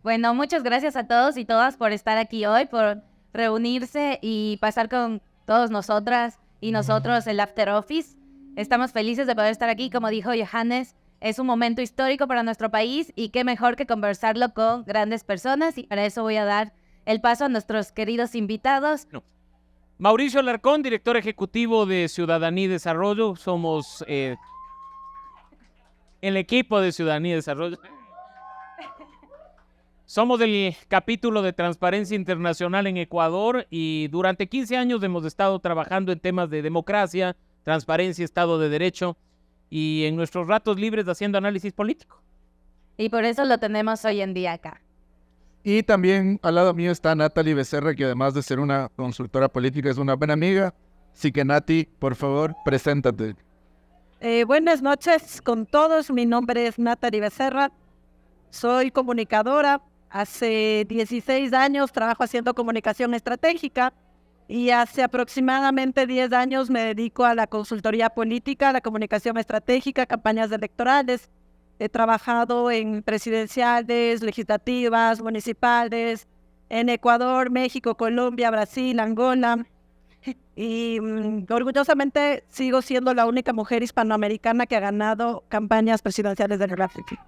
Bueno, muchas gracias a todos y todas por estar aquí hoy, por reunirse y pasar con todos nosotras y nosotros el After Office. Estamos felices de poder estar aquí, como dijo Johannes. Es un momento histórico para nuestro país y qué mejor que conversarlo con grandes personas, y para eso voy a dar el paso a nuestros queridos invitados. Mauricio Alarcón, director ejecutivo de Ciudadanía y Desarrollo. Somos el equipo de Ciudadanía y Desarrollo. Somos del capítulo de Transparencia Internacional en Ecuador y durante 15 años hemos estado trabajando en temas de democracia, transparencia, Estado de Derecho y en nuestros ratos libres haciendo análisis político. Y por eso lo tenemos hoy en día acá. Y también al lado mío está Natalie Becerra, que además de ser una consultora política es una buena amiga. Así que Nati, por favor, preséntate. Buenas noches con todos. Mi nombre es Natalie Becerra. Soy comunicadora. Hace 16 años trabajo haciendo comunicación estratégica y hace aproximadamente 10 años me dedico a la consultoría política, a la comunicación estratégica, campañas electorales. He trabajado en presidenciales, legislativas, municipales, en Ecuador, México, Colombia, Brasil, Angola. Y orgullosamente sigo siendo la única mujer hispanoamericana que ha ganado campañas presidenciales de África.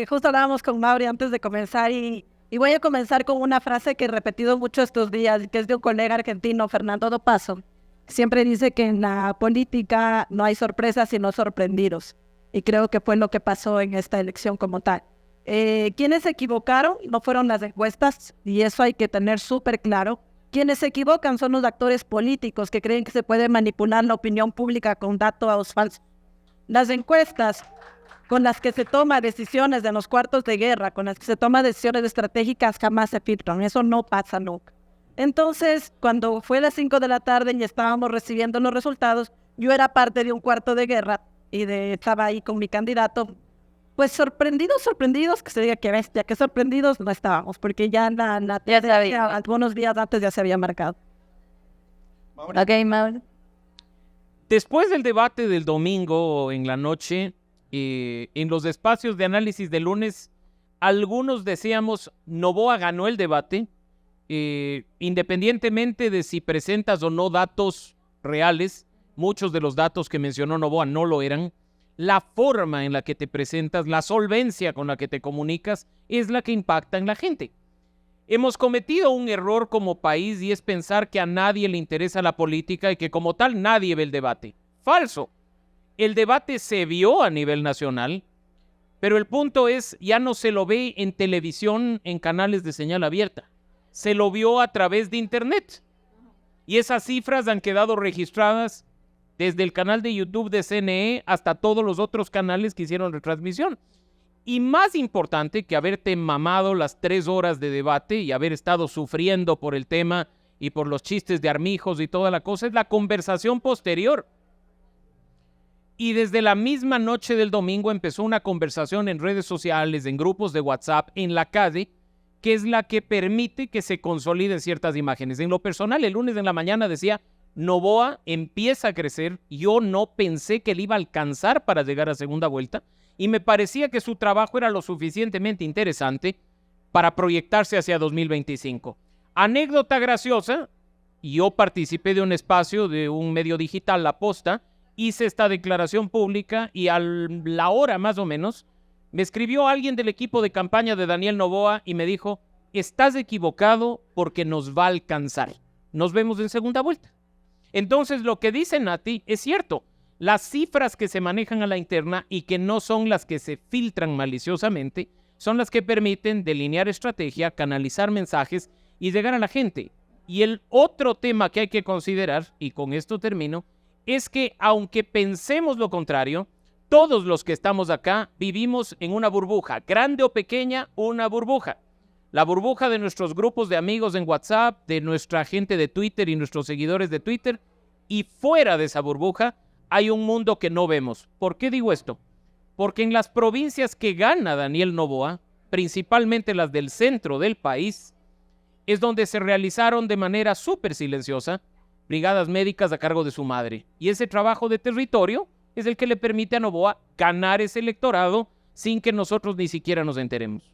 Justo hablábamos con Mauri antes de comenzar y voy a comenzar con una frase que he repetido mucho estos días, que es de un colega argentino, Fernando Dopazo. Siempre dice que en la política no hay sorpresas sino sorprendidos. Y creo que fue lo que pasó en esta elección como tal. Quienes se equivocaron no fueron las encuestas, y eso hay que tener súper claro. Quienes se equivocan son los actores políticos que creen que se puede manipular la opinión pública con datos falsos. Las encuestas con las que se toman decisiones en los cuartos de guerra, con las que se toman decisiones estratégicas, jamás se filtran. Eso no pasa nunca. Entonces, cuando fue a las 5 de la tarde y estábamos recibiendo los resultados, yo era parte de un cuarto de guerra y estaba ahí con mi candidato. Pues sorprendidos, que se diga que bestia, que sorprendidos no estábamos, porque ya algunos días antes ya se había marcado. Ok, Mauro. Después del debate del domingo en la noche, en los espacios de análisis del lunes, algunos decíamos, Noboa ganó el debate, independientemente de si presentas o no datos reales. Muchos de los datos que mencionó Noboa no lo eran. La forma en la que te presentas, la solvencia con la que te comunicas, es la que impacta en la gente. Hemos cometido un error como país y es pensar que a nadie le interesa la política y que como tal nadie ve el debate. Falso. El debate se vio a nivel nacional, pero el punto es, ya no se lo ve en televisión, en canales de señal abierta. Se lo vio a través de internet. Y esas cifras han quedado registradas desde el canal de YouTube de CNE hasta todos los otros canales que hicieron retransmisión. Y más importante que haberte mamado las 3 horas de debate y haber estado sufriendo por el tema y por los chistes de Armijos y toda la cosa, es la conversación posterior. Y desde la misma noche del domingo empezó una conversación en redes sociales, en grupos de WhatsApp, en la calle, que es la que permite que se consoliden ciertas imágenes. En lo personal, el lunes en la mañana decía, Noboa empieza a crecer. Yo no pensé que él iba a alcanzar para llegar a segunda vuelta y me parecía que su trabajo era lo suficientemente interesante para proyectarse hacia 2025. Anécdota graciosa, yo participé de un espacio de un medio digital, La Posta, hice esta declaración pública y a la hora más o menos me escribió alguien del equipo de campaña de Daniel Noboa y me dijo, estás equivocado porque nos va a alcanzar. Nos vemos en segunda vuelta. Entonces lo que dice Nati es cierto. Las cifras que se manejan a la interna y que no son las que se filtran maliciosamente son las que permiten delinear estrategia, canalizar mensajes y llegar a la gente. Y el otro tema que hay que considerar, y con esto termino, es que aunque pensemos lo contrario, todos los que estamos acá vivimos en una burbuja, grande o pequeña, una burbuja. La burbuja de nuestros grupos de amigos en WhatsApp, de nuestra gente de Twitter y nuestros seguidores de Twitter, y fuera de esa burbuja hay un mundo que no vemos. ¿Por qué digo esto? Porque en las provincias que gana Daniel Noboa, principalmente las del centro del país, es donde se realizaron de manera súper silenciosa brigadas médicas a cargo de su madre. Y ese trabajo de territorio es el que le permite a Noboa ganar ese electorado sin que nosotros ni siquiera nos enteremos.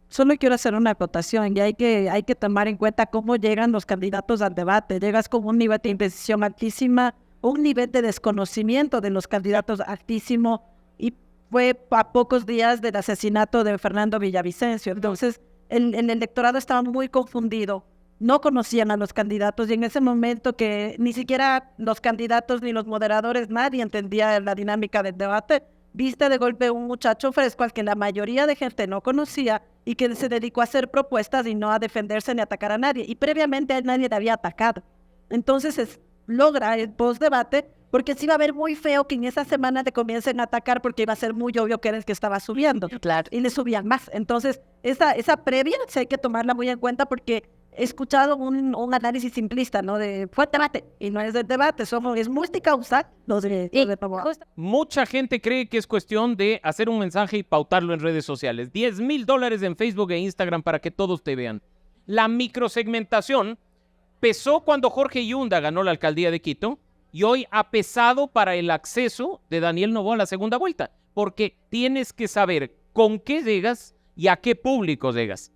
Solo quiero hacer una acotación y hay que tomar en cuenta cómo llegan los candidatos al debate. Llegas con un nivel de imprecisión altísima, un nivel de desconocimiento de los candidatos altísimo, y fue a pocos días del asesinato de Fernando Villavicencio. Entonces, el electorado estaba muy confundido, no conocían a los candidatos, y en ese momento que ni siquiera los candidatos ni los moderadores, nadie entendía la dinámica del debate, viste de golpe un muchacho fresco al que la mayoría de gente no conocía y que se dedicó a hacer propuestas y no a defenderse ni atacar a nadie. Y previamente a él nadie le había atacado. Entonces logra el post-debate, porque sí iba a ver muy feo que en esa semana te comiencen a atacar, porque iba a ser muy obvio que era el que estaba subiendo. Claro. Y le subían más. Entonces esa previa sí hay que tomarla muy en cuenta, porque he escuchado un análisis simplista, ¿no? Fue debate, y no es del debate, es multicausal lo de Novoa. Mucha gente cree que es cuestión de hacer un mensaje y pautarlo en redes sociales. $10,000 en Facebook e Instagram para que todos te vean. La microsegmentación pesó cuando Jorge Yunda ganó la alcaldía de Quito y hoy ha pesado para el acceso de Daniel Noboa a la segunda vuelta, porque tienes que saber con qué llegas y a qué público llegas.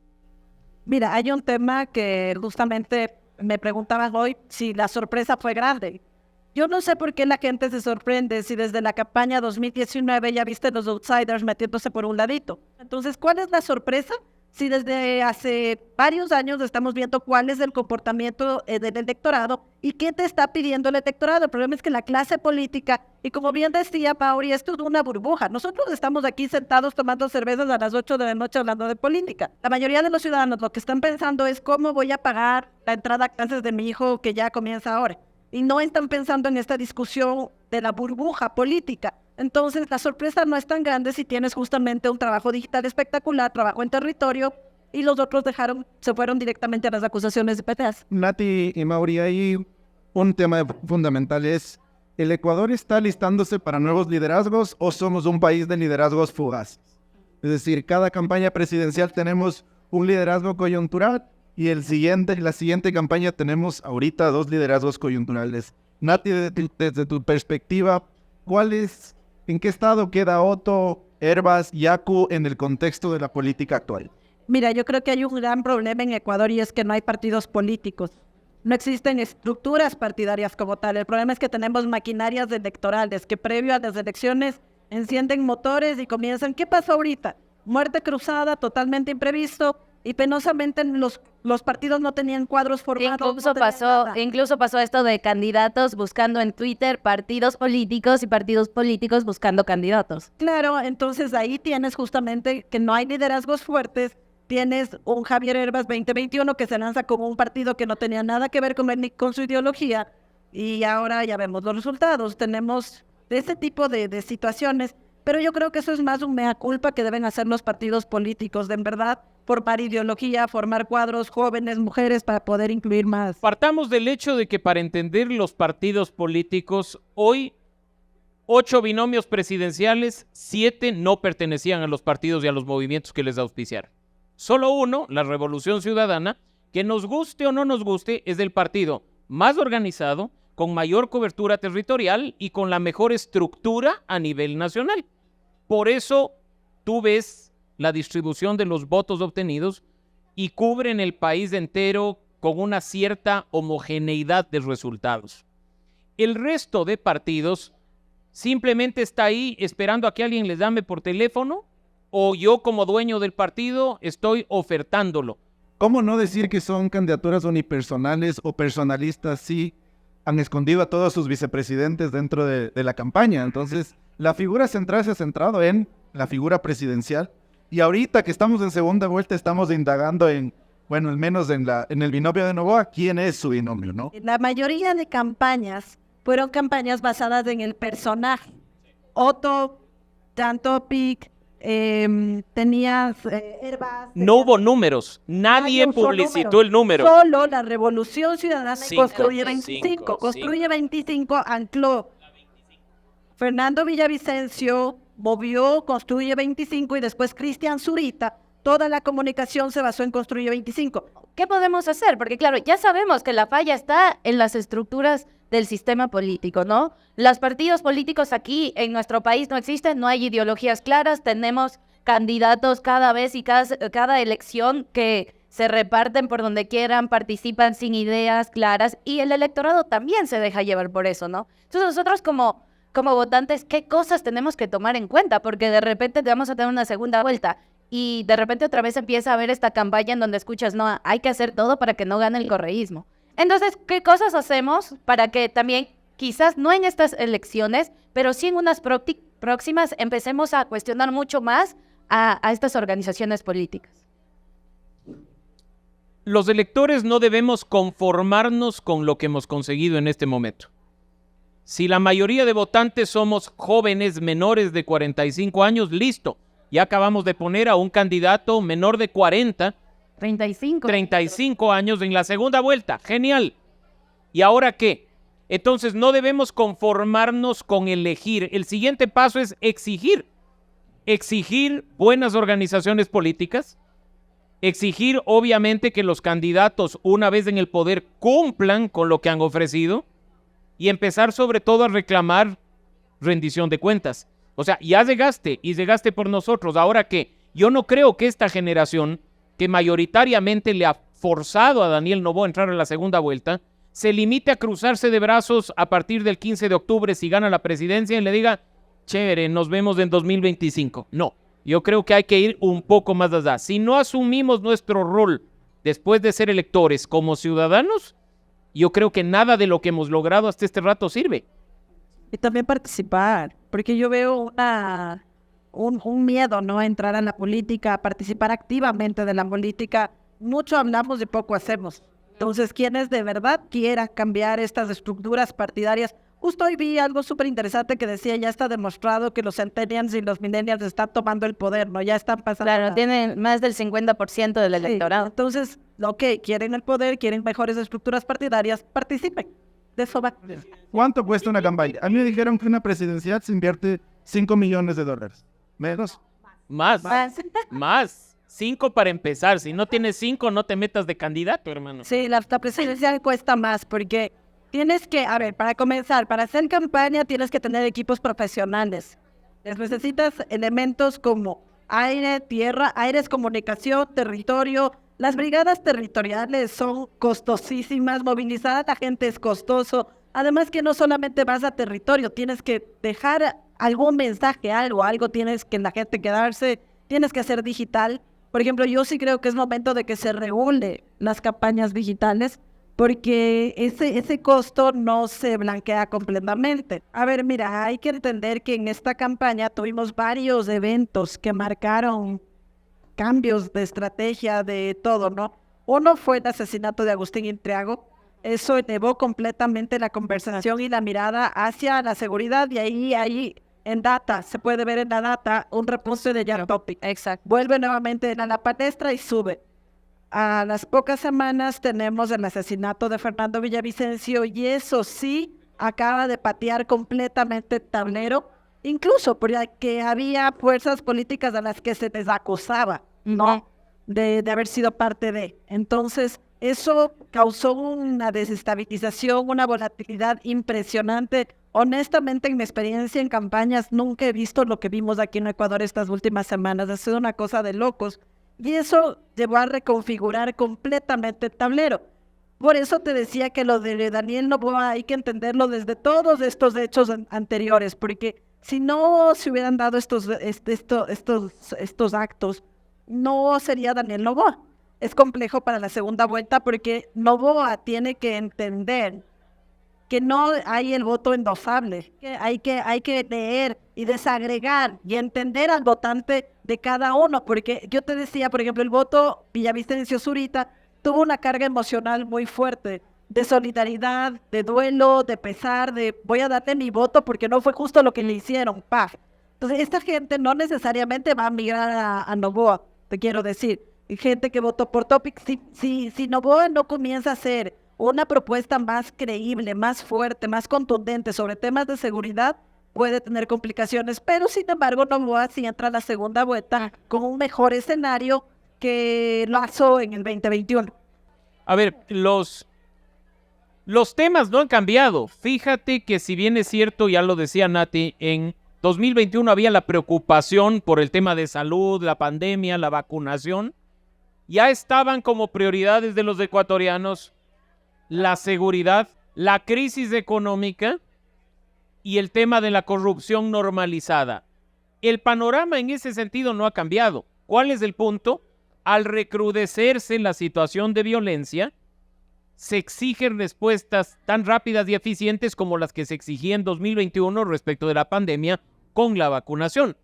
Mira, hay un tema que justamente me preguntaban hoy si la sorpresa fue grande. Yo no sé por qué la gente se sorprende si desde la campaña 2019 ya viste los outsiders metiéndose por un ladito. Entonces, ¿cuál es la sorpresa? Si desde hace varios años estamos viendo cuál es el comportamiento del electorado y qué te está pidiendo el electorado. El problema es que la clase política, y como bien decía Pauri, esto es una burbuja. Nosotros estamos aquí sentados tomando cervezas a las 8 de la noche hablando de política. La mayoría de los ciudadanos lo que están pensando es cómo voy a pagar la entrada a clases de mi hijo que ya comienza ahora. Y no están pensando en esta discusión de la burbuja política. Entonces, la sorpresa no es tan grande si tienes justamente un trabajo digital espectacular, trabajo en territorio, y los otros se fueron directamente a las acusaciones de PTAs. Nati y Mauri, ahí un tema fundamental es, ¿el Ecuador está listándose para nuevos liderazgos o somos un país de liderazgos fugaces? Es decir, cada campaña presidencial tenemos un liderazgo coyuntural y la siguiente campaña tenemos ahorita 2 liderazgos coyunturales. Nati, desde tu perspectiva, ¿en qué estado queda Otto, Hervas, Yacu en el contexto de la política actual? Mira, yo creo que hay un gran problema en Ecuador, y es que no hay partidos políticos. No existen estructuras partidarias como tal. El problema es que tenemos maquinarias electorales que previo a las elecciones encienden motores y comienzan. ¿Qué pasó ahorita? Muerte cruzada, totalmente imprevisto, y penosamente los partidos no tenían cuadros formados. Incluso pasó esto de candidatos buscando en Twitter partidos políticos y partidos políticos buscando candidatos. Claro, entonces ahí tienes justamente que no hay liderazgos fuertes. Tienes un Javier Hervas 2021 que se lanza como un partido que no tenía nada que ver con él ni con su ideología, y ahora ya vemos los resultados. Tenemos ese tipo de situaciones, pero yo creo que eso es más un mea culpa que deben hacer los partidos políticos, de en verdad formar ideología, formar cuadros jóvenes, mujeres, para poder incluir más. Partamos del hecho de que para entender los partidos políticos, hoy 8 binomios presidenciales, 7 no pertenecían a los partidos y a los movimientos que les auspiciaron. Solo uno, la Revolución Ciudadana, que nos guste o no nos guste, es el partido más organizado, con mayor cobertura territorial y con la mejor estructura a nivel nacional. Por eso tú ves la distribución de los votos obtenidos y cubren el país entero con una cierta homogeneidad de resultados. El resto de partidos simplemente está ahí esperando a que alguien les llame por teléfono, o yo como dueño del partido estoy ofertándolo. ¿Cómo no decir que son candidaturas unipersonales o personalistas si han escondido a todos sus vicepresidentes dentro de la campaña? Entonces, la figura central se ha centrado en la figura presidencial, y ahorita que estamos en segunda vuelta estamos indagando al menos en el binomio de Noboa, ¿quién es su binomio, no? La mayoría de campañas fueron campañas basadas en el personaje. Otto, Dan Topic, tenías Hervas. No hubo números, nadie publicitó el número. Solo la Revolución Ciudadana construye 25, ancló. Fernando Villavicencio movió Construye 25, y después Cristian Zurita. Toda la comunicación se basó en Construye 25. ¿Qué podemos hacer? Porque claro, ya sabemos que la falla está en las estructuras del sistema político, ¿no? Los partidos políticos aquí en nuestro país no existen, no hay ideologías claras, tenemos candidatos cada vez y cada elección que se reparten por donde quieran, participan sin ideas claras y el electorado también se deja llevar por eso, ¿no? Entonces nosotros como votantes, ¿qué cosas tenemos que tomar en cuenta? Porque de repente vamos a tener una segunda vuelta y de repente otra vez empieza a haber esta campaña en donde escuchas, no, hay que hacer todo para que no gane el correísmo. Entonces, ¿qué cosas hacemos para que también, quizás no en estas elecciones, pero sí en unas próximas, empecemos a cuestionar mucho más a estas organizaciones políticas? Los electores no debemos conformarnos con lo que hemos conseguido en este momento. Si la mayoría de votantes somos jóvenes menores de 45 años, listo. Ya acabamos de poner a un candidato menor de 35 años en la segunda vuelta. Genial. ¿Y ahora qué? Entonces no debemos conformarnos con elegir. El siguiente paso es exigir. Exigir buenas organizaciones políticas. Exigir, obviamente, que los candidatos, una vez en el poder, cumplan con lo que han ofrecido. Y empezar sobre todo a reclamar rendición de cuentas. O sea, ya llegaste y llegaste por nosotros. ¿Ahora qué? Yo no creo que esta generación, que mayoritariamente le ha forzado a Daniel Noboa a entrar a la segunda vuelta, se limite a cruzarse de brazos a partir del 15 de octubre si gana la presidencia y le diga, chévere, nos vemos en 2025. No, yo creo que hay que ir un poco más allá. Si no asumimos nuestro rol después de ser electores como ciudadanos, yo creo que nada de lo que hemos logrado hasta este rato sirve. Y también participar, porque yo veo un miedo, ¿no? A entrar a la política, a participar activamente de la política. Mucho hablamos y poco hacemos. Entonces, quienes de verdad quieran cambiar estas estructuras partidarias. Justo hoy vi algo súper interesante que decía, ya está demostrado que los centennials y los millennials están tomando el poder, ¿no? Ya están pasando. Claro, tienen más del 50% del electorado. Sí. Entonces, quieren el poder, quieren mejores estructuras partidarias, participen. De eso va. ¿Cuánto cuesta una campaña? A mí me dijeron que una presidencial se invierte $5 millones. ¿Menos? Más. 5 para empezar. Si no tienes 5, no te metas de candidato, hermano. Sí, la presidencial cuesta más porque tienes que, a ver, para comenzar, para hacer campaña tienes que tener equipos profesionales. Necesitas elementos como aire, tierra, aire es comunicación, territorio. Las brigadas territoriales son costosísimas, movilizar a la gente es costoso. Además que no solamente vas a territorio, tienes que dejar algún mensaje, algo tienes que la gente quedarse, tienes que hacer digital. Por ejemplo, yo sí creo que es momento de que se regule las campañas digitales porque ese costo no se blanquea completamente. A ver, mira, hay que entender que en esta campaña tuvimos varios eventos que marcaron cambios de estrategia, de todo, ¿no? Uno fue el asesinato de Agustín Intriago. Eso elevó completamente la conversación y la mirada hacia la seguridad y ahí en data, se puede ver en la data un repunte de Yara Topic. Exacto. Vuelve nuevamente a la palestra y sube. A las pocas semanas tenemos el asesinato de Fernando Villavicencio y eso sí acaba de patear completamente el tablero, incluso porque había fuerzas políticas a las que se les acusaba, ¿no? De haber sido parte de. Entonces, eso causó una desestabilización, una volatilidad impresionante. Honestamente, en mi experiencia en campañas, nunca he visto lo que vimos aquí en Ecuador estas últimas semanas. Ha sido una cosa de locos. Y eso llevó a reconfigurar completamente el tablero. Por eso te decía que lo de Daniel Noboa hay que entenderlo desde todos estos hechos anteriores, porque si no se hubieran dado estos actos, no sería Daniel Noboa. Es complejo para la segunda vuelta porque Noboa tiene que entender que no hay el voto endosable, que hay que leer y desagregar y entender al votante de cada uno, porque yo te decía, por ejemplo, el voto Villavicencio Zurita tuvo una carga emocional muy fuerte, de solidaridad, de duelo, de pesar, de voy a darle mi voto porque no fue justo lo que le hicieron, ¡paf! Entonces, esta gente no necesariamente va a migrar a Noboa, te quiero decir. Hay gente que votó por Topic. Si Noboa no comienza a hacer una propuesta más creíble, más fuerte, más contundente sobre temas de seguridad, puede tener complicaciones. Pero, sin embargo, Noboa sí entra a la segunda vuelta con un mejor escenario que lo hizo en el 2021. A ver, los temas no han cambiado. Fíjate que si bien es cierto, ya lo decía Nati, en 2021 había la preocupación por el tema de salud, la pandemia, la vacunación. Ya estaban como prioridades de los ecuatorianos la seguridad, la crisis económica y el tema de la corrupción normalizada. El panorama en ese sentido no ha cambiado. ¿Cuál es el punto? Al recrudecerse la situación de violencia, se exigen respuestas tan rápidas y eficientes como las que se exigían en 2021 respecto de la pandemia con la vacunación.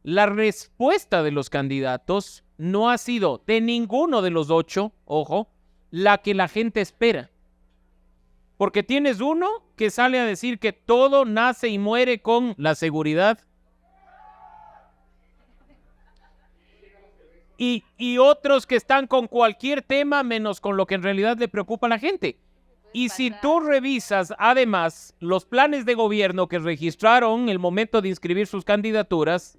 La respuesta de los candidatos no ha sido de ninguno de los 8, ojo, la que la gente espera. Porque tienes uno que sale a decir que todo nace y muere con la seguridad. Y otros que están con cualquier tema menos con lo que en realidad le preocupa a la gente. Y si tú revisas además los planes de gobierno que registraron en el momento de inscribir sus candidaturas,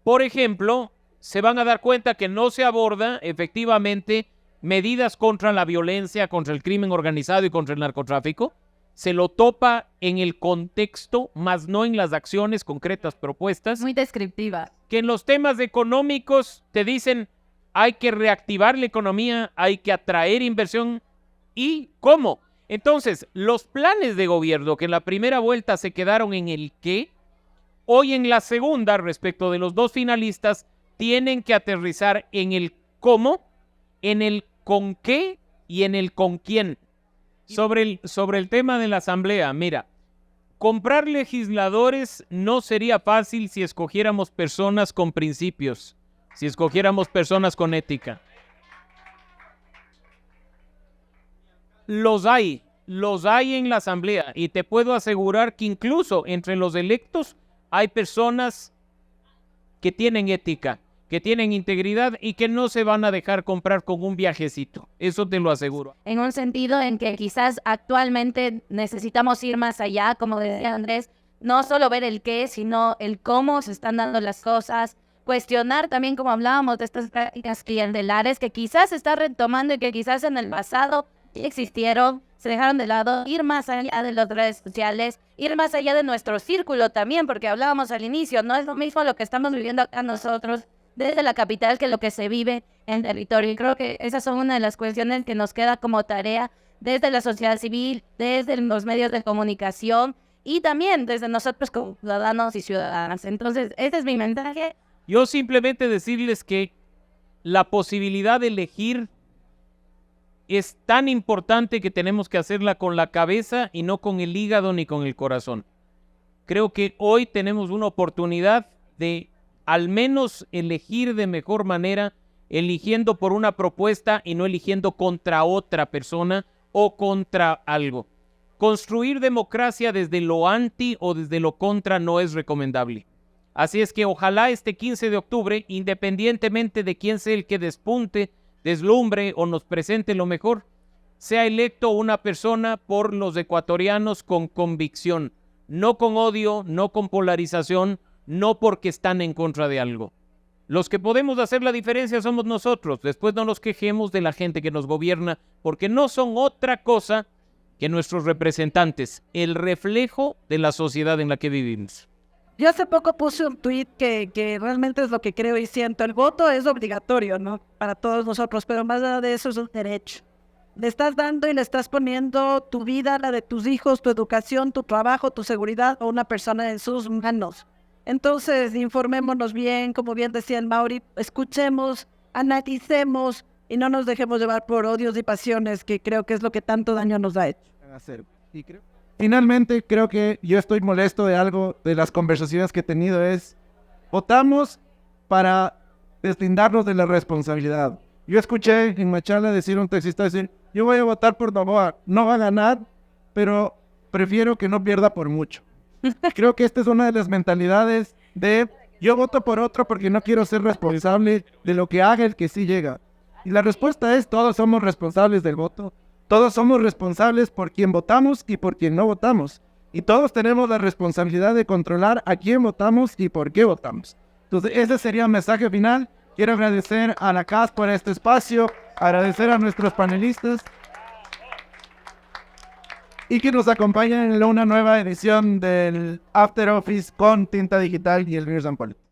por ejemplo, se van a dar cuenta que no se aborda efectivamente medidas contra la violencia, contra el crimen organizado y contra el narcotráfico. Se lo topa en el contexto, más no en las acciones concretas propuestas. Muy descriptiva. Que en los temas económicos te dicen hay que reactivar la economía, hay que atraer inversión. ¿Y cómo? Entonces, los planes de gobierno que en la primera vuelta se quedaron en el qué, hoy en la segunda, respecto de los dos finalistas, tienen que aterrizar en el cómo, en el con qué y en el con quién. Sobre el tema de la asamblea, mira, comprar legisladores no sería fácil si escogiéramos personas con principios, si escogiéramos personas con ética. Los hay en la asamblea y te puedo asegurar que incluso entre los electos hay personas que tienen ética, que tienen integridad y que no se van a dejar comprar con un viajecito. Eso te lo aseguro. En un sentido en que quizás actualmente necesitamos ir más allá, como decía Andrés, no solo ver el qué, sino el cómo se están dando las cosas, cuestionar también, como hablábamos, de estas prácticas clientelares que quizás se está retomando y que quizás en el pasado existieron, se dejaron de lado, ir más allá de las redes sociales, ir más allá de nuestro círculo también, porque hablábamos al inicio, no es lo mismo lo que estamos viviendo acá nosotros desde la capital que lo que se vive en territorio. Y creo que esas son una de las cuestiones que nos queda como tarea desde la sociedad civil, desde los medios de comunicación y también desde nosotros como ciudadanos y ciudadanas. Entonces, ese es mi mensaje. Yo simplemente decirles que la posibilidad de elegir es tan importante que tenemos que hacerla con la cabeza y no con el hígado ni con el corazón. Creo que hoy tenemos una oportunidad de al menos elegir de mejor manera, eligiendo por una propuesta y no eligiendo contra otra persona o contra algo. Construir democracia desde lo anti o desde lo contra no es recomendable. Así es que ojalá este 15 de octubre, independientemente de quién sea el que despunte, deslumbre o nos presente lo mejor, sea electo una persona por los ecuatorianos con convicción, no con odio, no con polarización, no porque están en contra de algo. Los que podemos hacer la diferencia somos nosotros. Después no nos quejemos de la gente que nos gobierna, porque no son otra cosa que nuestros representantes, el reflejo de la sociedad en la que vivimos. Yo hace poco puse un tuit que realmente es lo que creo y siento. El voto es obligatorio, ¿no? Para todos nosotros, pero más allá de eso es un derecho. Le estás dando y le estás poniendo tu vida, la de tus hijos, tu educación, tu trabajo, tu seguridad a una persona en sus manos. Entonces, informémonos bien, como bien decía el Mauri, escuchemos, analicemos y no nos dejemos llevar por odios y pasiones, que creo que es lo que tanto daño nos ha hecho. Finalmente, creo que yo estoy molesto de algo de las conversaciones que he tenido, es votamos para deslindarnos de la responsabilidad. Yo escuché en Machala decir un taxista decir, yo voy a votar por Novoa, no va a ganar, pero prefiero que no pierda por mucho. Creo que esta es una de las mentalidades de yo voto por otro porque no quiero ser responsable de lo que haga el que sí llega. Y la respuesta es todos somos responsables del voto. Todos somos responsables por quien votamos y por quien no votamos. Y todos tenemos la responsabilidad de controlar a quién votamos y por qué votamos. Entonces, ese sería el mensaje final. Quiero agradecer a la CAS por este espacio, agradecer a nuestros panelistas. y que nos acompañen en una nueva edición del After Office con Tinta Digital y el Beers and Politics.